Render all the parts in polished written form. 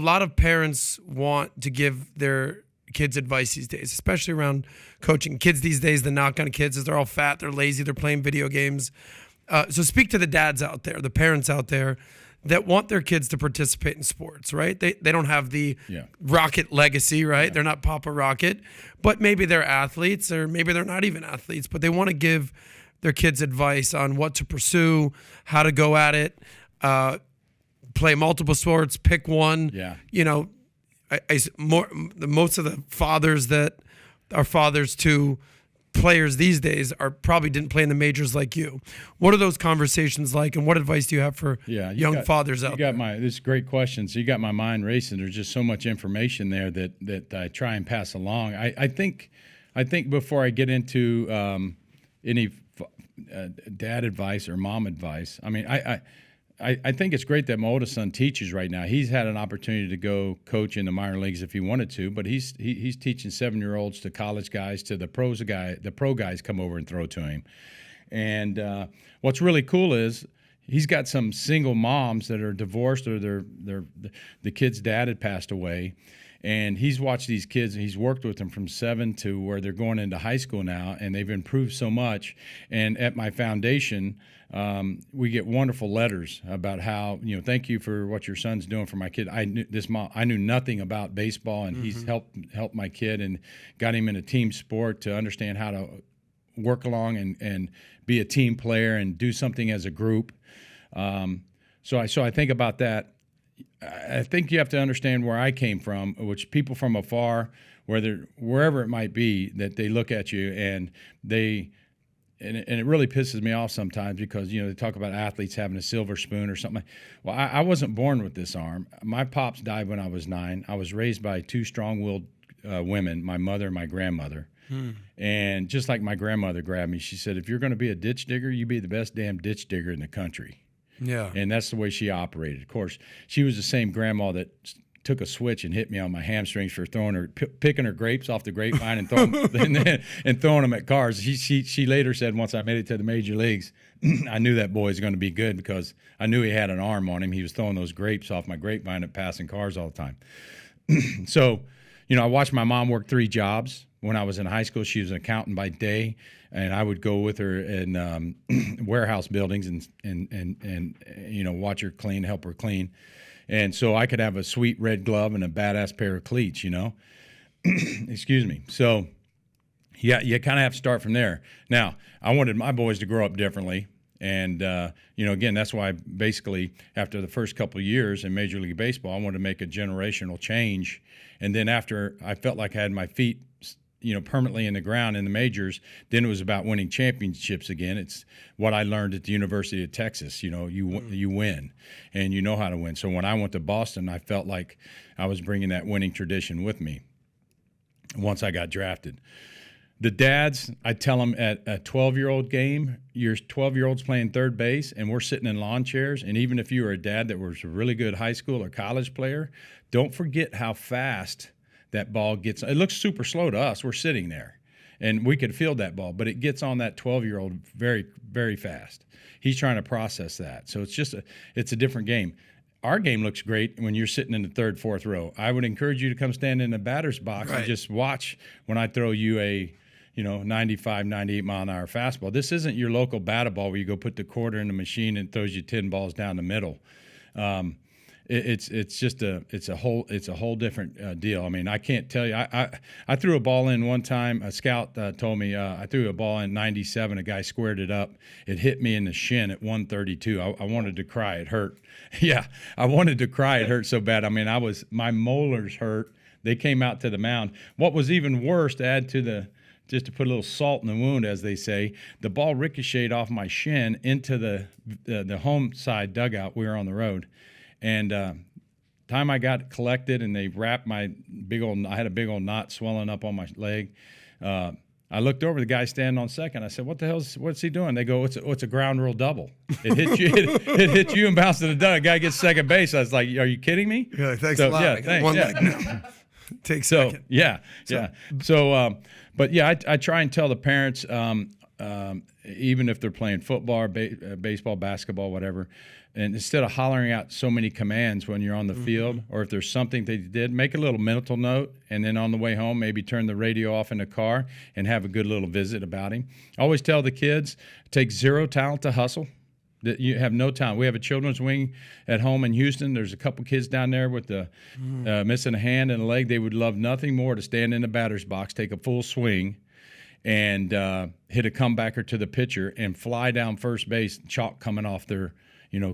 A lot of parents want to give their kids advice these days, especially around coaching. Kids these days, the knock on kids is they're all fat, they're lazy, they're playing video games. So speak to the dads out there, the parents out there that want their kids to participate in sports, right? They don't have the Rocket legacy, right? Yeah. They're not Papa Rocket, but maybe they're athletes, or maybe they're not even athletes, but they want to give their kids advice on what to pursue, how to go at it, play multiple sports, pick one. Yeah. You know, most of the fathers that are fathers to players these days probably didn't play in the majors like you. What are those conversations like, and what advice do you have for young fathers out there? This is a great question. So you got my mind racing. There's just so much information there that I try and pass along. I think before I get into any dad advice or mom advice, I mean, I think it's great that my oldest son teaches right now. He's had an opportunity to go coach in the minor leagues if he wanted to, but he's teaching 7-year-olds to college guys to the pro guys come over and throw to him. And what's really cool is he's got some single moms that are divorced, or the kid's dad had passed away. And he's watched these kids, and he's worked with them from 7 to where they're going into high school now, and they've improved so much. And at my foundation, we get wonderful letters about how, thank you for what your son's doing for my kid. I knew nothing about baseball, and he's helped my kid and got him in a team sport to understand how to work along and be a team player and do something as a group. So I think about that. I think you have to understand where I came from, which people from afar, wherever it might be, that they look at you and it really pisses me off sometimes, because they talk about athletes having a silver spoon or something. Well, I wasn't born with this arm. My pops died when I was 9. I was raised by 2 strong-willed women, my mother and my grandmother. And just like my grandmother grabbed me, she said, "If you're going to be a ditch digger, you be the best damn ditch digger in the country." Yeah. And that's the way she operated. Of course, she was the same grandma that took a switch and hit me on my hamstrings for picking her grapes off the grapevine and throwing them at cars. She later said, once I made it to the major leagues, I knew that boy was going to be good, because I knew he had an arm on him. He was throwing those grapes off my grapevine and passing cars all the time. So, I watched my mom work 3 jobs. When I was in high school, she was an accountant by day, and I would go with her in warehouse buildings and watch her clean, help her clean. And so I could have a sweet red glove and a badass pair of cleats, Excuse me. So, yeah, you kind of have to start from there. Now, I wanted my boys to grow up differently. And, again, that's why basically after the first couple of years in Major League Baseball, I wanted to make a generational change. And then after I felt like I had my feet permanently in the ground in the majors, then it was about winning championships again. It's what I learned at the University of Texas. You win, and you know how to win. So when I went to Boston, I felt like I was bringing that winning tradition with me once I got drafted. The dads, I tell them at a 12-year-old game, your 12-year-old's playing third base, and we're sitting in lawn chairs, and even if you were a dad that was a really good high school or college player, don't forget how fast that ball gets. It looks super slow to us. We're sitting there, and we could field that ball, but it gets on that 12-year-old very, very fast. He's trying to process that. So it's a different game. Our game looks great when you're sitting in the 3rd, 4th row. I would encourage you to come stand in the batter's box and just watch when I throw you a 95, 98 mile an hour fastball. This isn't your local batted ball where you go put the quarter in the machine and throws you 10 balls down the middle. It's a whole different deal. I mean, I can't tell you. I threw a ball in one time. A scout told me I threw a ball in 97. A guy squared it up. It hit me in the shin at 132. I wanted to cry. It hurt. Yeah, I wanted to cry. It hurt so bad. I mean, my molars hurt. They came out to the mound. What was even worse, to add to just to put a little salt in the wound, as they say, the ball ricocheted off my shin into the home side dugout. We were on the road. And time I got collected and they wrapped I had a big old knot swelling up on my leg. I looked over, the guy standing on second. I said, what's he doing? They go, it's a ground rule double. It hit you, it hit you and bounced to the dugout. Guy gets second base. I was like, are you kidding me? Yeah, thanks a lot. Yeah, thanks. One leg now. Take second. Yeah. So, but yeah, I try and tell the parents, even if they're playing football, baseball, basketball, whatever, and instead of hollering out so many commands when you're on the field, or if there's something that you did, make a little mental note, and then on the way home, maybe turn the radio off in the car and have a good little visit about him. I always tell the kids, it takes zero talent to hustle. That you have no talent. We have a children's wing at home in Houston. There's a couple kids down there with the missing a hand and a leg. They would love nothing more to stand in the batter's box, take a full swing, and hit a comebacker to the pitcher and fly down first base, chalk coming off their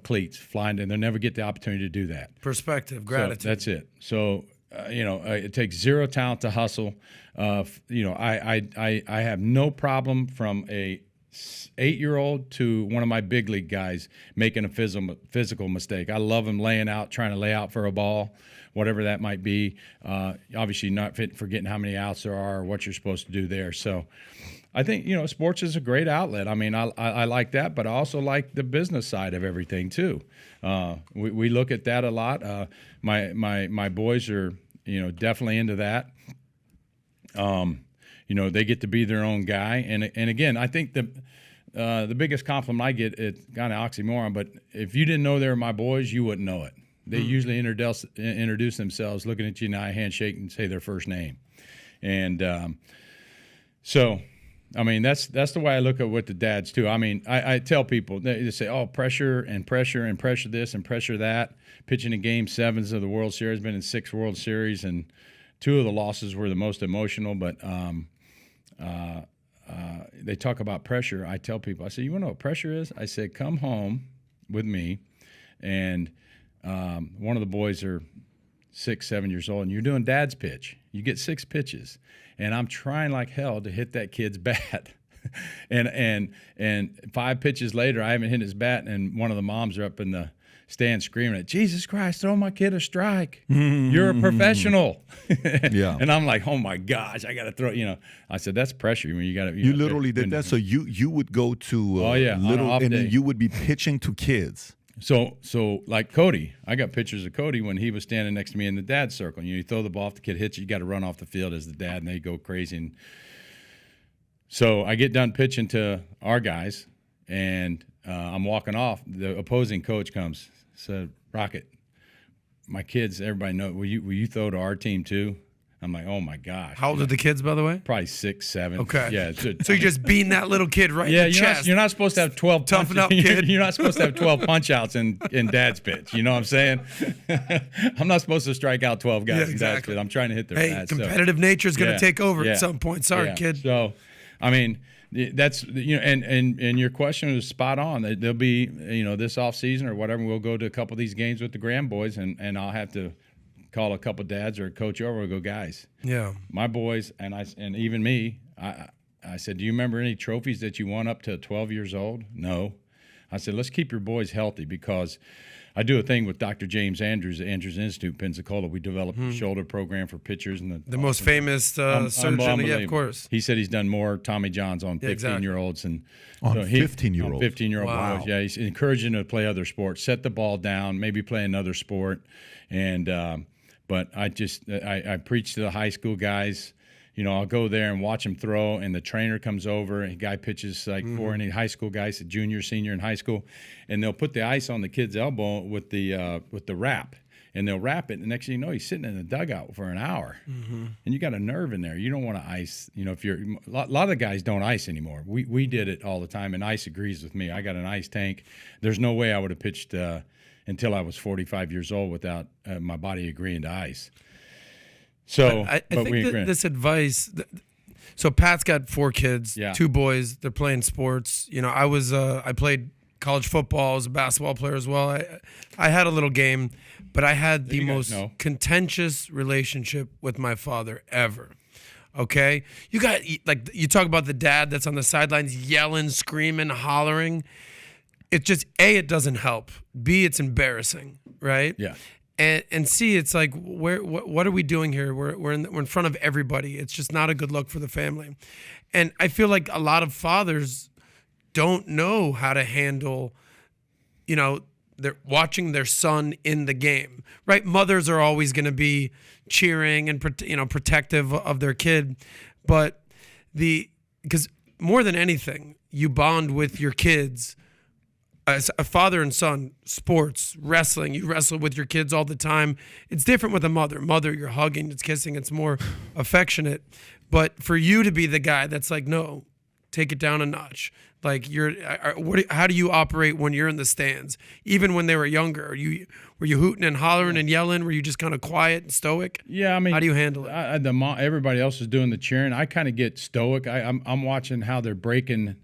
cleats, flying, and they'll never get the opportunity to do that. Perspective, gratitude. So that's it. So it takes zero talent to hustle. I have no problem from a 8-year-old to one of my big league guys making a physical mistake. I love him laying out, trying to lay out for a ball, whatever that might be. Obviously not forgetting how many outs there are or what you're supposed to do there. So I think, sports is a great outlet. I mean, I like that, but I also like the business side of everything too. We look at that a lot. My boys are, definitely into that. They get to be their own guy. And again, I think the biggest compliment I get, it's kind of oxymoron, but if you didn't know they were my boys, you wouldn't know it. They usually introduce themselves, looking at you in the eye, handshake, and say their first name. And so, I mean, that's the way I look at with the dads too. I mean, I tell people, they say, oh, pressure and pressure and pressure this and pressure that. Pitching in Game 7s of the World Series, been in 6 World Series, and 2 of the losses were the most emotional, but they talk about pressure. I tell people, I say, you want to know what pressure is? I said, come home with me, and one of the boys are 6, 7 years old, and you're doing dad's pitch. You get 6 pitches, and I'm trying like hell to hit that kid's bat. and 5 pitches later, I haven't hit his bat, and one of the moms are up in the stand screaming at, Jesus Christ, throw my kid a strike. You're a professional. Yeah. And I'm like, oh my gosh, I got to throw, I said, that's pressure. I mean, you got to. You literally did that. So you would go to and then you would be pitching to kids. So like Cody, I got pictures of Cody when he was standing next to me in the dad's circle. You throw the ball off, the kid hits you, you got to run off the field as the dad, and they go crazy. And so I get done pitching to our guys, and I'm walking off. The opposing coach comes, said, Rocket, my kids, everybody know, will you throw to our team too? I'm like, oh my gosh. How old are the kids, by the way? Probably 6, 7. Okay. Yeah. So you just beating that little kid right in the chest. You're not supposed to have 12 Toughen up, kid. You're not supposed to have 12 punch outs in dad's pitch. You know what I'm saying? I'm not supposed to strike out 12 guys in dad's pitch. I'm trying to hit their bats. Competitive nature is going to take over at some point. Sorry, kid. So, I mean, that's and your question is spot on. There'll be this off season or whatever, we'll go to a couple of these games with the grand boys, and I'll have to call a couple dads or a coach over and go, guys. Yeah. My boys and even me, I said, do you remember any trophies that you won up to 12 years old? No. I said, let's keep your boys healthy, because I do a thing with Dr. James Andrews at Andrews Institute, Pensacola. We developed a shoulder program for pitchers. And the most famous surgeon, yeah, of course. He said he's done more Tommy Johns on 15-year-olds. And on 15-year-olds? 15-year-old wow. boys, yeah. He's encouraging them to play other sports, set the ball down, maybe play another sport. And but I preach to the high school guys. I'll go there and watch them throw, and the trainer comes over, and the guy pitches like 4 inning high school guys, a junior, senior in high school, and they'll put the ice on the kid's elbow with the wrap, and they'll wrap it. And the next thing you know, he's sitting in the dugout for an hour, and you got a nerve in there. You don't want to ice. If you're a lot of the guys don't ice anymore. We did it all the time, and ice agrees with me. I got an ice tank. There's no way I would have pitched until I was 45 years old without my body agreeing to ice. So, I think this advice. So Pat's got 4 kids, 2 boys. They're playing sports. I played college football. I was a basketball player as well. I had a little game, but I had the most contentious relationship with my father ever. Okay, you talk about the dad that's on the sidelines yelling, screaming, hollering. It just it doesn't help. B, it's embarrassing, right? Yeah. And C, it's like, what are we doing here? We're in front of everybody. It's just not a good look for the family. And I feel like a lot of fathers don't know how to handle, they're watching their son in the game, right? Mothers are always going to be cheering and protective of their kid, but because more than anything, you bond with your kids as a father and son, sports, wrestling, you wrestle with your kids all the time. It's different with a mother. Mother, you're hugging, it's kissing, it's more affectionate. But for you to be the guy that's like, no, take it down a notch. Like how do you operate when you're in the stands? Even when they were younger, were you hooting and hollering and yelling? Were you just kind of quiet and stoic? Yeah, I mean, how do you handle it? Everybody else is doing the cheering. I kind of get stoic. I'm watching how they're breaking.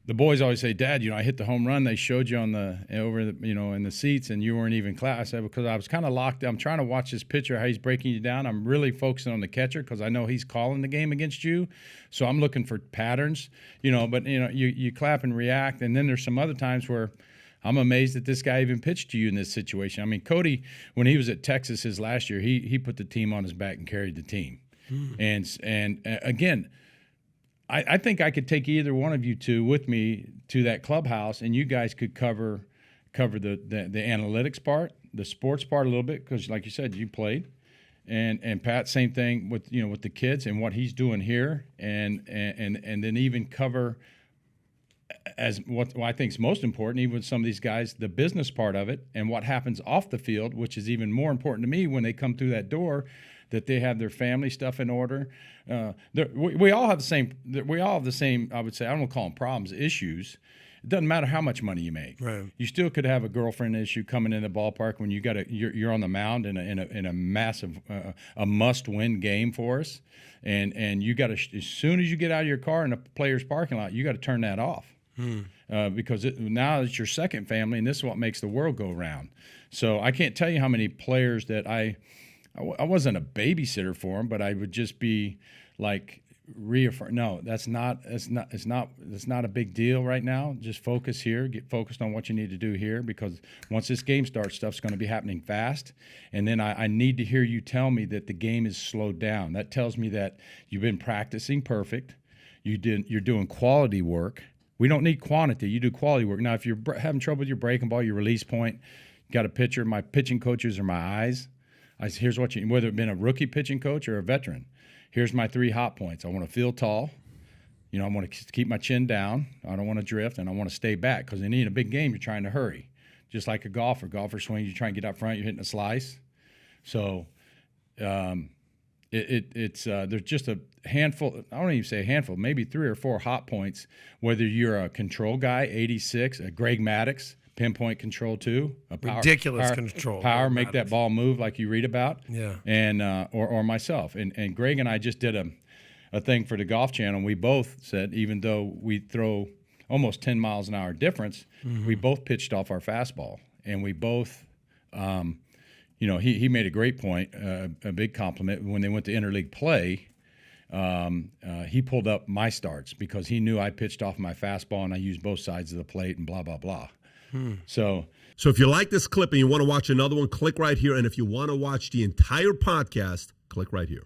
The boys always say, Dad, I hit the home run. They showed you in the seats, and you weren't even class. I said, because I was kind of locked. I'm trying to watch this pitcher, how he's breaking you down. I'm really focusing on the catcher because I know he's calling the game against you. So I'm looking for patterns, But you clap and react, and then there's some other times where I'm amazed that this guy even pitched to you in this situation. I mean, Cody, when he was at Texas his last year, he put the team on his back and carried the team, and again. I think I could take either one of you two with me to that clubhouse, and you guys could cover the analytics part, the sports part a little bit, because like you said, you played, and Pat, same thing with with the kids and what he's doing here, and then even cover as what I think is most important, even with some of these guys, the business part of it and what happens off the field, which is even more important to me when they come through that door. That they have their family stuff in order. We all have the same. We all have the same. I would say I don't want to call them problems, issues. It doesn't matter how much money you make. Right. You still could have a girlfriend issue coming in the ballpark when you're on the mound in a massive a must-win game for us, and you got to, as soon as you get out of your car in a player's parking lot, you got to turn that off. Because now it's your second family, and this is what makes the world go round. So I can't tell you how many players that I wasn't a babysitter for them, but I would just be like reaffirm. No, it's not a big deal right now. Just focus here. Get focused on what you need to do here, because once this game starts, stuff's going to be happening fast. And then I need to hear you tell me that the game is slowed down. That tells me that you've been practicing perfect. You're doing quality work. We don't need quantity. You do quality work. Now, if you're having trouble with your breaking ball, your release point, got a pitcher. My pitching coaches are my eyes. Here's what whether it's been a rookie pitching coach or a veteran, here's my 3 hot points. I want to feel tall. I want to keep my chin down. I don't want to drift, and I want to stay back, because in a big game, you're trying to hurry. Just like a golfer. Golfer swings, you try and get up front, you're hitting a slice. So it's there's just a handful. I don't even say a handful, maybe 3 or 4 hot points, whether you're a control guy, 86, a Greg Maddux, pinpoint control too. Ridiculous control. Power, make that ball move like you read about. Yeah. And or myself. And Greg and I just did a thing for the Golf Channel. And we both said, even though we throw almost 10 miles an hour difference, we both pitched off our fastball. And we both, he made a great point, a big compliment. When they went to interleague play, he pulled up my starts because he knew I pitched off my fastball and I used both sides of the plate and blah, blah, blah. So if you like this clip and you want to watch another one, click right here. And if you want to watch the entire podcast, click right here.